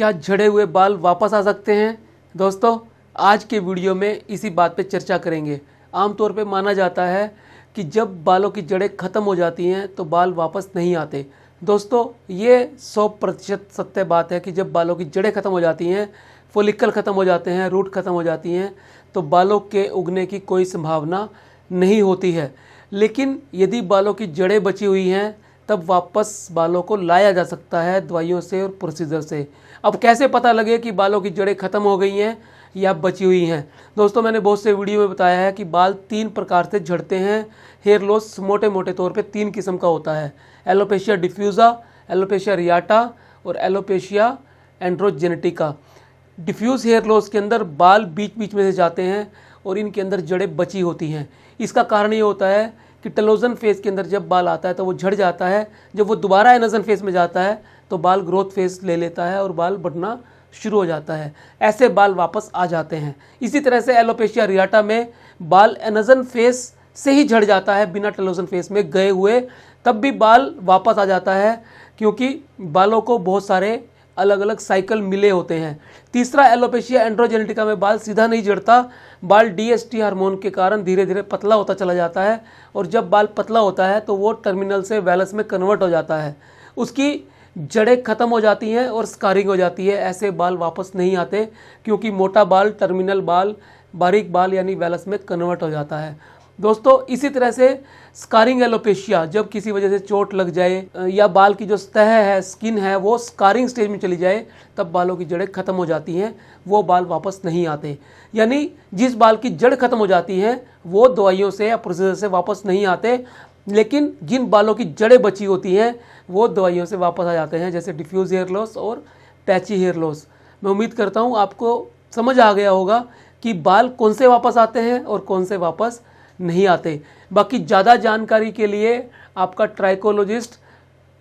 क्या झड़े हुए बाल वापस आ सकते हैं? दोस्तों, आज के वीडियो में इसी बात पे चर्चा करेंगे। आमतौर पे माना जाता है कि जब बालों की जड़ें ख़त्म हो जाती हैं तो बाल वापस नहीं आते। दोस्तों, ये 100% सत्य बात है कि जब बालों की जड़ें ख़त्म हो जाती हैं, फॉलिकल ख़त्म हो जाते हैं, रूट ख़त्म हो जाती हैं, तो बालों के उगने की कोई संभावना नहीं होती है। लेकिन यदि बालों की जड़ें बची हुई हैं तब वापस बालों को लाया जा सकता है दवाइयों से और प्रोसीजर से। अब कैसे पता लगे कि बालों की जड़ें ख़त्म हो गई हैं या बची हुई हैं? दोस्तों, मैंने बहुत से वीडियो में बताया है कि बाल 3 प्रकार से झड़ते हैं। हेयर लॉस मोटे मोटे तौर पे 3 किस्म का होता है: एलोपेशिया डिफ्यूज़ा, एलोपेशिया रियाटा और एलोपेशिया एंड्रोजेनेटिका। डिफ्यूज़ हेयर लॉस के अंदर बाल बीच बीच में से जाते हैं और इनके अंदर जड़ें बची होती हैं। इसका कारण ये होता है कि टेलोजन फेज़ के अंदर जब बाल आता है तो वो झड़ जाता है। जब वो दोबारा एनोजन फेज़ में जाता है तो बाल ग्रोथ फेज़ ले लेता है और बाल बढ़ना शुरू हो जाता है। ऐसे बाल वापस आ जाते हैं। इसी तरह से एलोपेशिया रियाटा में बाल एनोजन फेज़ से ही झड़ जाता है, बिना टेलोजन फेज़ में गए हुए, तब भी बाल वापस आ जाता है, क्योंकि बालों को बहुत सारे अलग अलग साइकिल मिले होते हैं। तीसरा, एलोपेशिया एंड्रोजेनेटिका में बाल सीधा नहीं झड़ता। बाल डीएसटी हार्मोन के कारण धीरे धीरे पतला होता चला जाता है और जब बाल पतला होता है तो वो टर्मिनल से वैलस में कन्वर्ट हो जाता है। उसकी जड़ें ख़त्म हो जाती हैं और स्कारिंग हो जाती है। ऐसे बाल वापस नहीं आते, क्योंकि मोटा बाल टर्मिनल बाल, बारीक बाल यानी वैलस में कन्वर्ट हो जाता है। दोस्तों, इसी तरह से स्कारिंग एलोपेशिया, जब किसी वजह से चोट लग जाए या बाल की जो सतह है, स्किन है, वो स्कारिंग स्टेज में चली जाए, तब बालों की जड़ें ख़त्म हो जाती हैं, वो बाल वापस नहीं आते। यानी जिस बाल की जड़ ख़त्म हो जाती है वो दवाइयों से या प्रोसीजर से वापस नहीं आते, लेकिन जिन बालों की जड़ें बची होती हैं वो दवाइयों से वापस आ जाते हैं, जैसे डिफ्यूज़ हेयर लॉस और पैची हेयर लॉस। मैं उम्मीद करता हूँ आपको समझ आ गया होगा कि बाल कौन से वापस आते हैं और कौन से वापस नहीं आते। बाकी ज़्यादा जानकारी के लिए आपका ट्राइकोलॉजिस्ट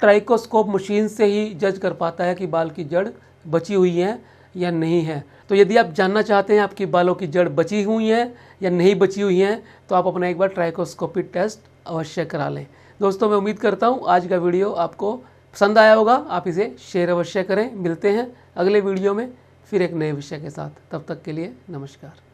ट्राइकोस्कोप मशीन से ही जज कर पाता है कि बाल की जड़ बची हुई है या नहीं है। तो यदि आप जानना चाहते हैं आपकी बालों की जड़ बची हुई हैं या नहीं बची हुई हैं, तो आप अपना एक बार ट्राइकोस्कोपी टेस्ट अवश्य करा लें। दोस्तों, मैं उम्मीद करता हूँ आज का वीडियो आपको पसंद आया होगा। आप इसे शेयर अवश्य करें। मिलते हैं अगले वीडियो में फिर एक नए विषय के साथ। तब तक के लिए नमस्कार।